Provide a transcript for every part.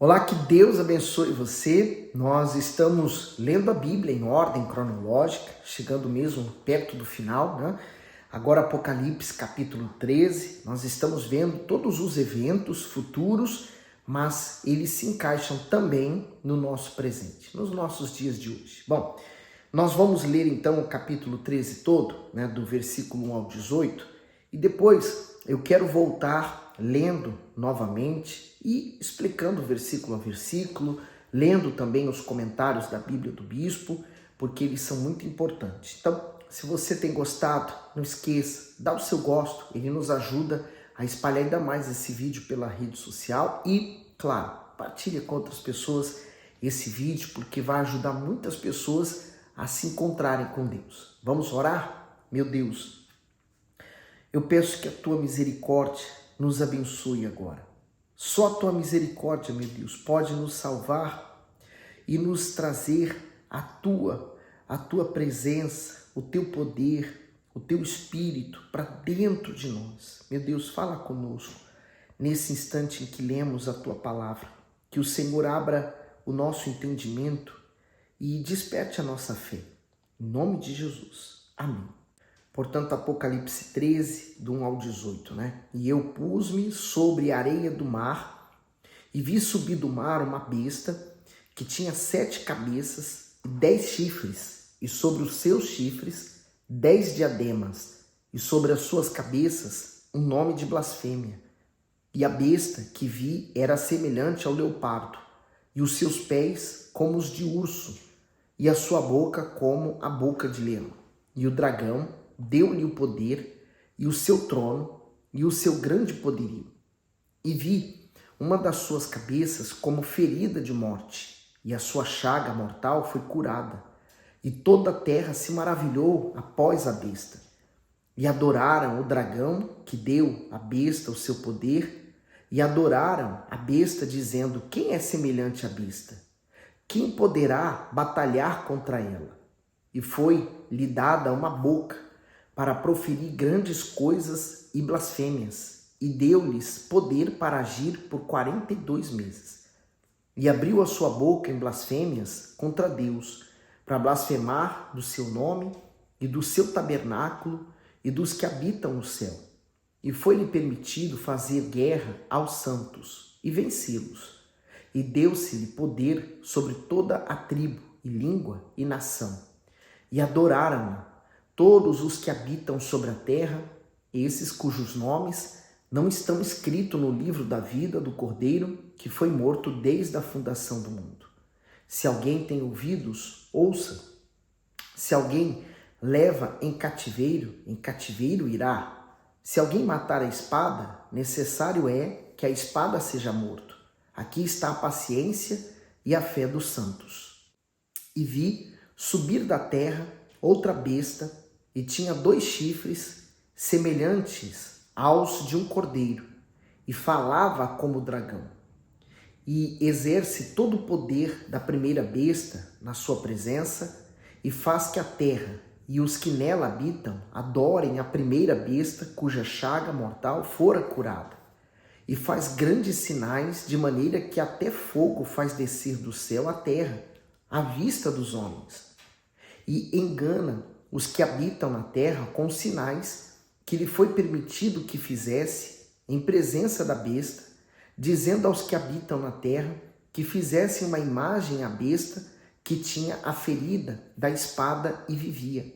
Olá, que Deus abençoe você. Nós estamos lendo a Bíblia em ordem cronológica, chegando mesmo perto do final, né? Agora Apocalipse capítulo 13, nós estamos vendo todos os eventos futuros, mas eles se encaixam também no nosso presente, nos nossos dias de hoje. Bom, nós vamos ler então o capítulo 13 todo, né, do versículo 1 ao 18, e depois eu quero voltar lendo novamente e explicando versículo a versículo, lendo também os comentários da Bíblia do Bispo, porque eles são muito importantes. Então, se você tem gostado, não esqueça, dá o seu gosto, ele nos ajuda a espalhar ainda mais esse vídeo pela rede social e, claro, partilhe com outras pessoas esse vídeo, porque vai ajudar muitas pessoas a se encontrarem com Deus. Vamos orar? Meu Deus, eu peço que a tua misericórdia nos abençoe agora. Só a tua misericórdia, meu Deus, pode nos salvar e nos trazer a tua presença, o teu poder, o teu espírito para dentro de nós. Meu Deus, fala conosco nesse instante em que lemos a tua palavra. Que o Senhor abra o nosso entendimento e desperte a nossa fé. Em nome de Jesus. Amém. Portanto, Apocalipse 13, do 1 ao 18, né? E eu pus-me sobre a areia do mar e vi subir do mar uma besta que tinha 7 cabeças e 10 chifres, e sobre os seus chifres 10 diademas, e sobre as suas cabeças um nome de blasfêmia. E a besta que vi era semelhante ao leopardo, e os seus pés como os de urso, e a sua boca como a boca de leão. E o dragão deu-lhe o poder e o seu trono e o seu grande poderio. E vi uma das suas cabeças como ferida de morte, e a sua chaga mortal foi curada. E toda a terra se maravilhou após a besta. E adoraram o dragão que deu à besta o seu poder, e adoraram a besta, dizendo: quem é semelhante à besta? Quem poderá batalhar contra ela? E foi-lhe dada uma boca para proferir grandes coisas e blasfêmias, e deu-lhes poder para agir por 42 meses. E abriu a sua boca em blasfêmias contra Deus, para blasfemar do seu nome e do seu tabernáculo e dos que habitam no céu. E foi-lhe permitido fazer guerra aos santos e vencê-los. E deu-se-lhe poder sobre toda a tribo e língua e nação. E adoraram-na todos os que habitam sobre a terra, esses cujos nomes não estão escritos no livro da vida do Cordeiro, que foi morto desde a fundação do mundo. Se alguém tem ouvidos, ouça. Se alguém leva em cativeiro irá. Se alguém matar a espada, necessário é que a espada seja morto. Aqui está a paciência e a fé dos santos. E vi subir da terra outra besta, e tinha 2 chifres semelhantes aos de um cordeiro, e falava como dragão. E exerce todo o poder da primeira besta na sua presença, e faz que a terra e os que nela habitam adorem a primeira besta cuja chaga mortal fora curada. E faz grandes sinais, de maneira que até fogo faz descer do céu à terra, à vista dos homens. E engana os que habitam na terra com sinais que lhe foi permitido que fizesse em presença da besta, dizendo aos que habitam na terra que fizessem uma imagem à besta que tinha a ferida da espada e vivia.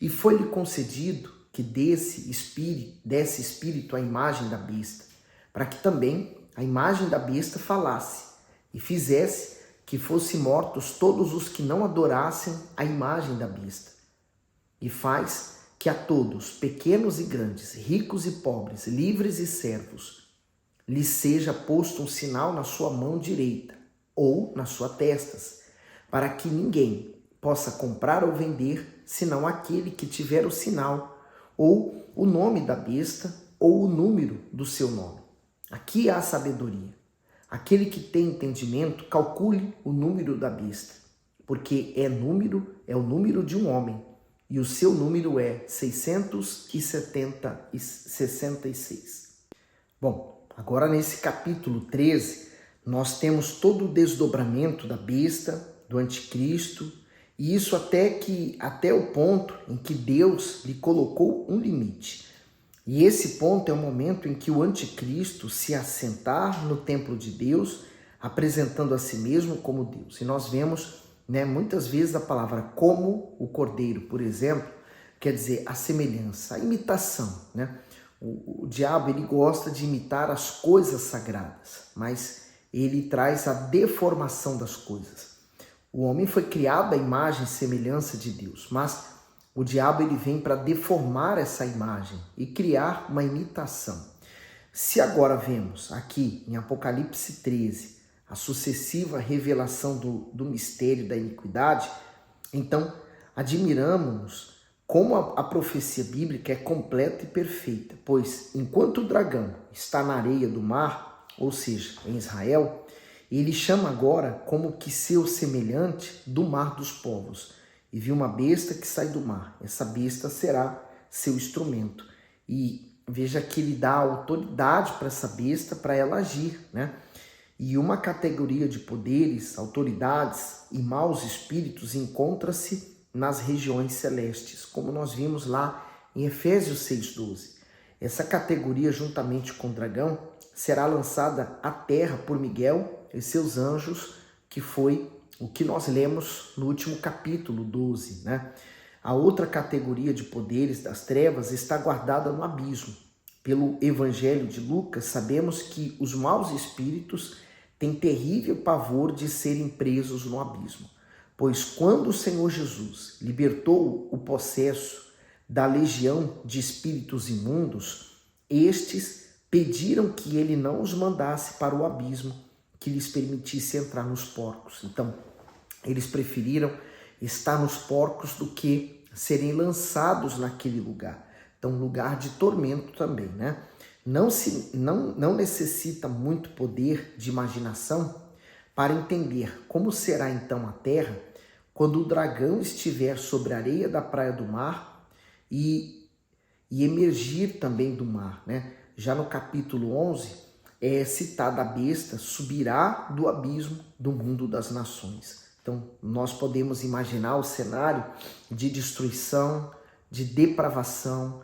E foi-lhe concedido que desse espírito à imagem da besta, para que também a imagem da besta falasse e fizesse que fossem mortos todos os que não adorassem a imagem da besta. E faz que a todos, pequenos e grandes, ricos e pobres, livres e servos, lhes seja posto um sinal na sua mão direita ou na sua testas, para que ninguém possa comprar ou vender, senão aquele que tiver o sinal, ou o nome da besta, ou o número do seu nome. Aqui há sabedoria. Aquele que tem entendimento, calcule o número da besta, porque é o número de um homem, e o seu número é 666. Bom, agora nesse capítulo 13, Nós temos todo o desdobramento da besta, do anticristo, e isso até o ponto em que Deus lhe colocou um limite. E esse ponto é o momento em que o anticristo se assentar no templo de Deus, apresentando a si mesmo como Deus. E nós vemos, muitas vezes a palavra como o cordeiro, por exemplo, quer dizer a semelhança, a imitação. O diabo ele gosta de imitar as coisas sagradas, mas ele traz a deformação das coisas. O homem foi criado à imagem e semelhança de Deus, mas o diabo ele vem para deformar essa imagem e criar uma imitação. Se agora vemos aqui em Apocalipse 13 a sucessiva revelação do mistério da iniquidade, então admiramos-nos como a profecia bíblica é completa e perfeita, pois enquanto o dragão está na areia do mar, ou seja, em Israel, ele chama agora como que seu semelhante do mar dos povos. E viu uma besta que sai do mar. Essa besta será seu instrumento. E veja que ele dá autoridade para essa besta, para ela agir, E uma categoria de poderes, autoridades e maus espíritos encontra-se nas regiões celestes, como nós vimos lá em Efésios 6,12. Essa categoria, juntamente com o dragão, será lançada à terra por Miguel e seus anjos, que foi o que nós lemos no último capítulo 12. A outra categoria de poderes das trevas está guardada no abismo. Pelo Evangelho de Lucas, sabemos que os maus espíritos têm terrível pavor de serem presos no abismo. Pois quando o Senhor Jesus libertou o possesso da legião de espíritos imundos, estes pediram que ele não os mandasse para o abismo, que lhes permitisse entrar nos porcos. Então, eles preferiram estar nos porcos do que serem lançados naquele lugar. Então, lugar de tormento também, Não necessita muito poder de imaginação para entender como será então a terra quando o dragão estiver sobre a areia da praia do mar e emergir também do mar, Já no capítulo 11, é citada a besta subirá do abismo do mundo das nações. Então, nós podemos imaginar o cenário de destruição, de depravação,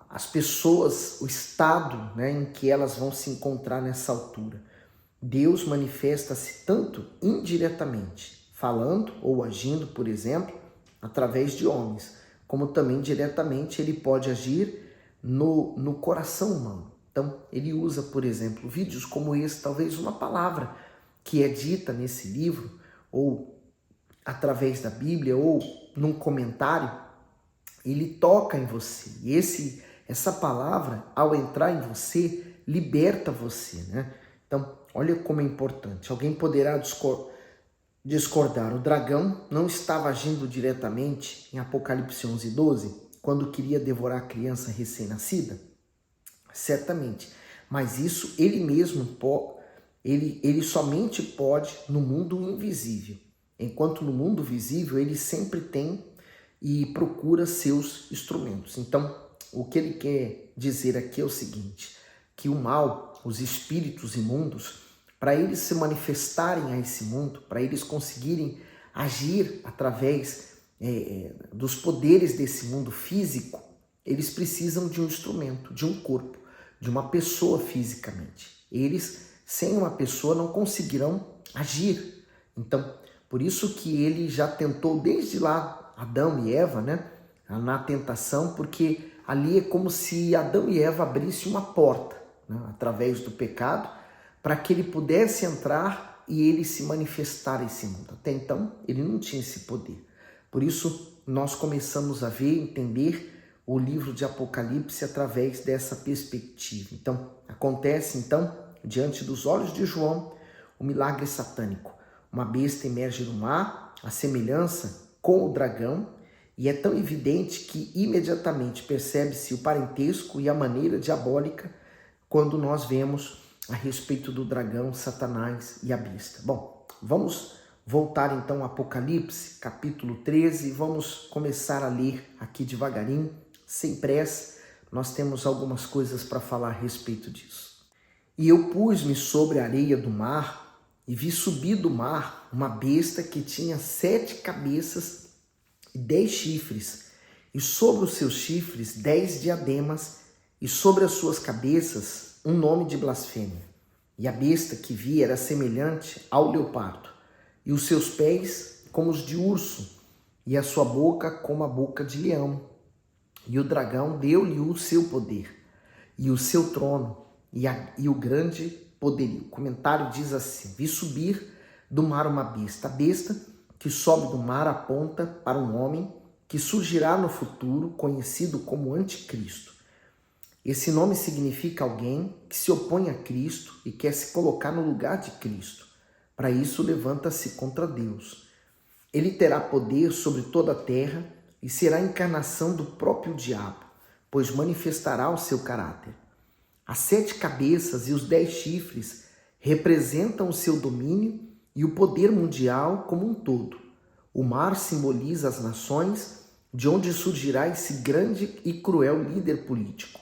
as pessoas, o estado em que elas vão se encontrar nessa altura. Deus manifesta-se tanto indiretamente, falando ou agindo, por exemplo, através de homens, como também diretamente ele pode agir no coração humano. Então, ele usa, por exemplo, vídeos como esse, talvez uma palavra que é dita nesse livro, ou através da Bíblia, ou num comentário, ele toca em você. E essa palavra, ao entrar em você, liberta você, Então, olha como é importante. Alguém poderá discordar. O dragão não estava agindo diretamente em Apocalipse 11:12, quando queria devorar a criança recém-nascida? Certamente, mas isso ele mesmo ele somente pode no mundo invisível, enquanto no mundo visível ele sempre tem e procura seus instrumentos. Então, o que ele quer dizer aqui é o seguinte, que o mal, os espíritos imundos, para eles se manifestarem a esse mundo, para eles conseguirem agir através dos poderes desse mundo físico, eles precisam de um instrumento, de um corpo, de uma pessoa fisicamente. Eles, sem uma pessoa, não conseguirão agir. Então, por isso que ele já tentou desde lá Adão e Eva, na tentação, porque ali é como se Adão e Eva abrissem uma porta, através do pecado, para que ele pudesse entrar e ele se manifestar a esse mundo. Até então, ele não tinha esse poder. Por isso, nós começamos a ver, entender o livro de Apocalipse através dessa perspectiva. Então, acontece, diante dos olhos de João, o milagre satânico. Uma besta emerge do mar, a semelhança com o dragão, e é tão evidente que imediatamente percebe-se o parentesco e a maneira diabólica quando nós vemos a respeito do dragão, Satanás e a besta. Bom, vamos voltar então ao Apocalipse, capítulo 13, e vamos começar a ler aqui devagarinho, sem pressa. Nós temos algumas coisas para falar a respeito disso. E eu pus-me sobre a areia do mar e vi subir do mar uma besta que tinha 7 cabeças e 10 chifres, e sobre os seus chifres 10 diademas, e sobre as suas cabeças um nome de blasfêmia. E a besta que vi era semelhante ao leopardo, e os seus pés como os de urso, e a sua boca como a boca de leão. E o dragão deu-lhe o seu poder, e o seu trono, e o grande poderio. O comentário diz assim: vi subir do mar uma besta. A besta que sobe do mar aponta para um homem que surgirá no futuro, conhecido como Anticristo. Esse nome significa alguém que se opõe a Cristo e quer se colocar no lugar de Cristo. Para isso, levanta-se contra Deus. Ele terá poder sobre toda a terra e será a encarnação do próprio diabo, pois manifestará o seu caráter. As 7 cabeças e os 10 chifres representam o seu domínio e o poder mundial como um todo. O mar simboliza as nações, de onde surgirá esse grande e cruel líder político,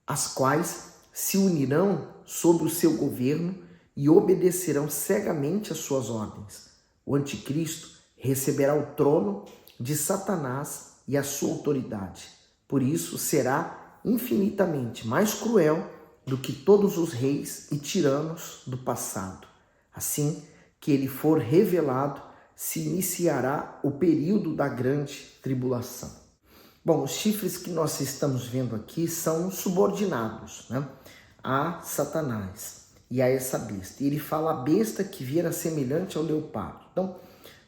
as quais se unirão sob o seu governo e obedecerão cegamente às suas ordens. O anticristo receberá o trono de Satanás e a sua autoridade. Por isso será infinitamente mais cruel do que todos os reis e tiranos do passado. Assim que ele for revelado, se iniciará o período da grande tribulação. Bom, os chifres que nós estamos vendo aqui são subordinados, né, a Satanás e a essa besta. E ele fala a besta que viera semelhante ao leopardo. Então,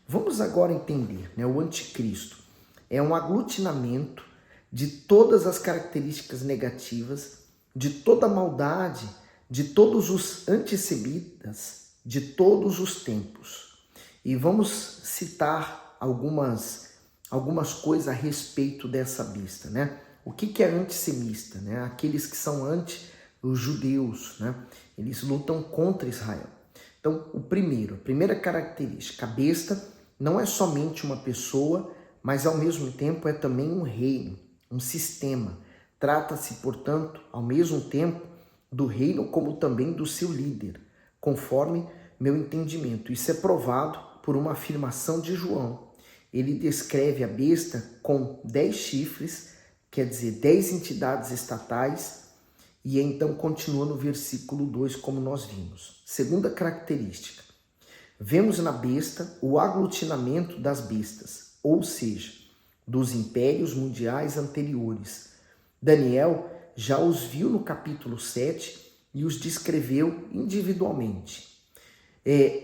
vamos agora entender, né, o anticristo é um aglutinamento de todas as características negativas, de toda a maldade, de todos os antissemitas, de todos os tempos. E vamos citar algumas coisas a respeito dessa besta, né? O que é antissemita, né? Aqueles que são os judeus, né? Eles lutam contra Israel. Então, a primeira característica, a besta não é somente uma pessoa, mas ao mesmo tempo é também um reino, um sistema. Trata-se, portanto, ao mesmo tempo do reino como também do seu líder, conforme meu entendimento. Isso é provado por uma afirmação de João. Ele descreve a besta com 10 chifres, quer dizer, 10 entidades estatais, e então continua no versículo 2, como nós vimos. Segunda característica, vemos na besta o aglutinamento das bestas, ou seja, dos impérios mundiais anteriores. Daniel já os viu no capítulo 7 e os descreveu individualmente.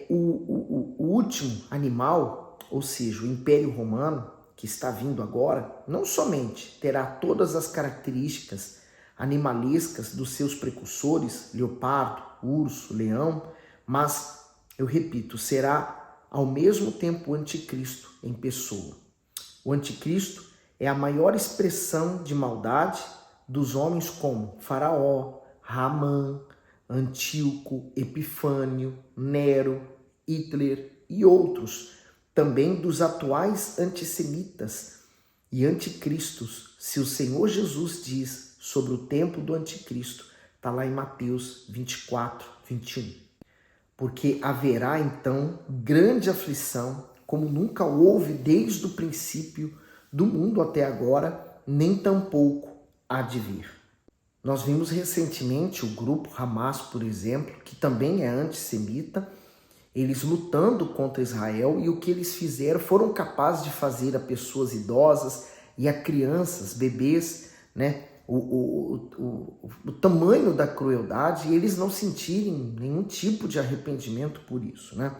O último animal, ou seja, o Império Romano, que está vindo agora, não somente terá todas as características animalescas dos seus precursores, leopardo, urso, leão, mas, eu repito, será ao mesmo tempo o anticristo em pessoa. O anticristo é a maior expressão de maldade dos homens como Faraó, Ramã, Antíoco, Epifânio, Nero, Hitler e outros, também dos atuais antissemitas e anticristos. Se o Senhor Jesus diz sobre o tempo do anticristo, está lá em Mateus 24, 21. Porque haverá então grande aflição, como nunca houve desde o princípio do mundo até agora, nem tampouco há de vir. Nós vimos recentemente o grupo Hamas, por exemplo, que também é antissemita, eles lutando contra Israel, e o que eles fizeram, foram capazes de fazer a pessoas idosas e a crianças, bebês, né, o tamanho da crueldade, e eles não sentirem nenhum tipo de arrependimento por isso, né?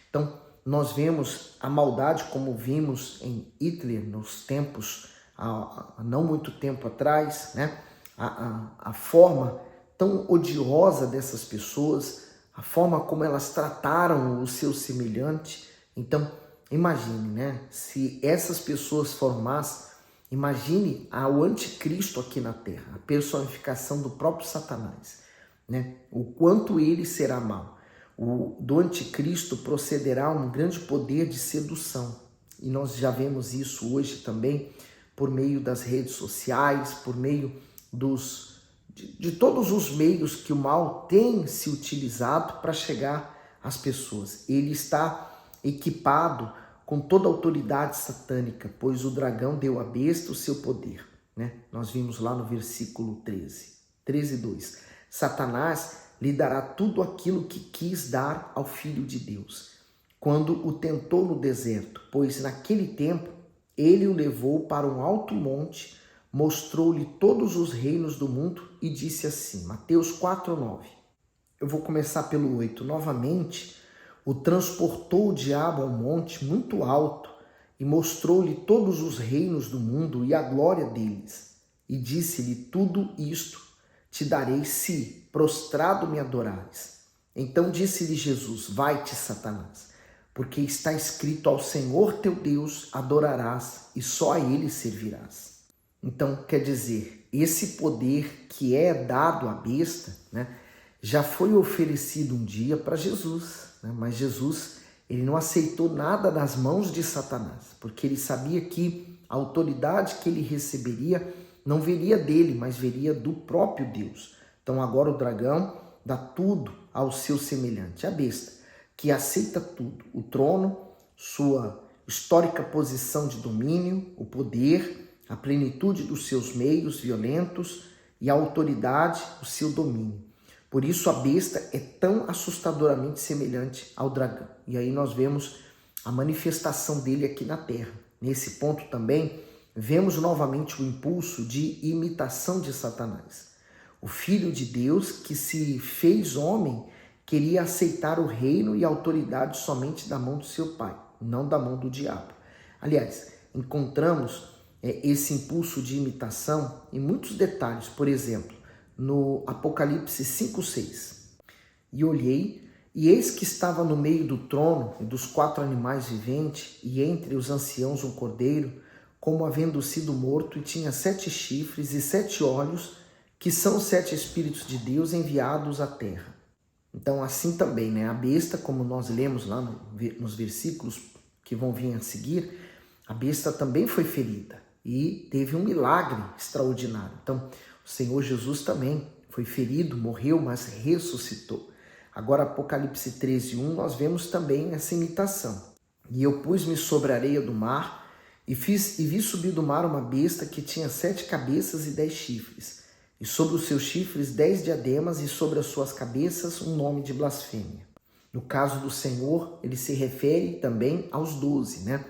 Então, nós vemos a maldade como vimos em Hitler nos tempos, há não muito tempo atrás, né? A forma tão odiosa dessas pessoas, a forma como elas trataram o seu semelhante. Então, imagine, né? Se essas pessoas foram más, imagine o anticristo aqui na Terra, a personificação do próprio Satanás, né? O quanto ele será mau. Do anticristo procederá um grande poder de sedução. E nós já vemos isso hoje também por meio das redes sociais, por meio de todos os meios que o mal tem se utilizado para chegar às pessoas. Ele está equipado com toda a autoridade satânica, pois o dragão deu à besta o seu poder, né? Nós vimos lá no versículo 13:2. Satanás lhe dará tudo aquilo que quis dar ao Filho de Deus, quando o tentou no deserto, pois naquele tempo ele o levou para um alto monte, mostrou-lhe todos os reinos do mundo e disse assim, Mateus 4:9. Eu vou começar pelo 8. Novamente, o transportou o diabo a um monte muito alto e mostrou-lhe todos os reinos do mundo e a glória deles. E disse-lhe, tudo isto te darei se, prostrado me adorares. Então disse-lhe Jesus, vai-te, Satanás, porque está escrito ao Senhor teu Deus adorarás e só a ele servirás. Então, quer dizer, esse poder que é dado à besta, né, já foi oferecido um dia para Jesus, né, mas Jesus ele não aceitou nada das mãos de Satanás, porque ele sabia que a autoridade que ele receberia não viria dele, mas viria do próprio Deus. Então agora o dragão dá tudo ao seu semelhante, a besta, que aceita tudo, o trono, sua histórica posição de domínio, o poder, a plenitude dos seus meios violentos e a autoridade, o seu domínio. Por isso a besta é tão assustadoramente semelhante ao dragão. E aí nós vemos a manifestação dele aqui na terra. Nesse ponto também, vemos novamente o impulso de imitação de Satanás. O Filho de Deus, que se fez homem, queria aceitar o reino e a autoridade somente da mão do seu pai, não da mão do diabo. Aliás, encontramos esse impulso de imitação em muitos detalhes. Por exemplo, no Apocalipse 5:6. E olhei, e eis que estava no meio do trono e dos 4 animais viventes, e entre os anciãos um cordeiro, como havendo sido morto, e tinha 7 chifres e 7 olhos, que são os 7 Espíritos de Deus enviados à terra. Então, assim também, né? A besta, como nós lemos lá nos versículos que vão vir a seguir, a besta também foi ferida e teve um milagre extraordinário. Então, o Senhor Jesus também foi ferido, morreu, mas ressuscitou. Agora, Apocalipse 13:1, nós vemos também essa imitação. E eu pus-me sobre a areia do mar e vi subir do mar uma besta que tinha 7 cabeças e 10 chifres. E sobre os seus chifres 10 diademas e sobre as suas cabeças um nome de blasfêmia. No caso do Senhor, ele se refere também aos 12, né?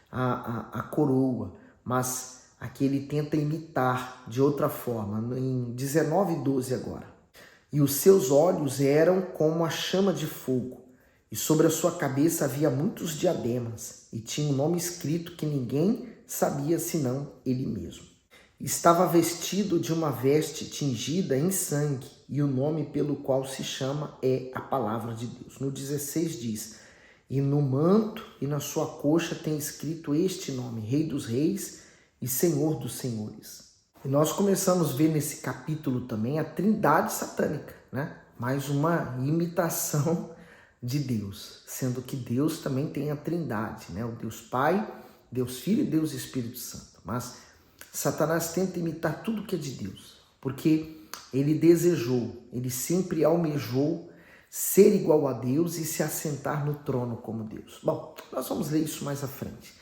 A coroa, mas aqui ele tenta imitar de outra forma, em 19:12 agora. E os seus olhos eram como a chama de fogo, e sobre a sua cabeça havia muitos diademas, e tinha um nome escrito que ninguém sabia senão ele mesmo. Estava vestido de uma veste tingida em sangue, e o nome pelo qual se chama é a Palavra de Deus. No 16 diz, e no manto e na sua coxa tem escrito este nome, Rei dos Reis e Senhor dos Senhores. E nós começamos a ver nesse capítulo também a trindade satânica, né? Mais uma imitação de Deus, sendo que Deus também tem a trindade, né? O Deus Pai, Deus Filho e Deus Espírito Santo. Mas Satanás tenta imitar tudo que é de Deus, porque ele desejou, ele sempre almejou ser igual a Deus e se assentar no trono como Deus. Bom, nós vamos ler isso mais à frente.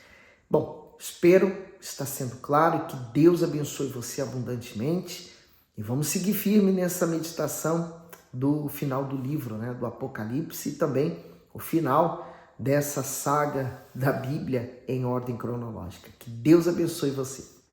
Bom, espero estar sendo claro e que Deus abençoe você abundantemente e vamos seguir firme nessa meditação do final do livro, né, do Apocalipse e também o final dessa saga da Bíblia em ordem cronológica. Que Deus abençoe você.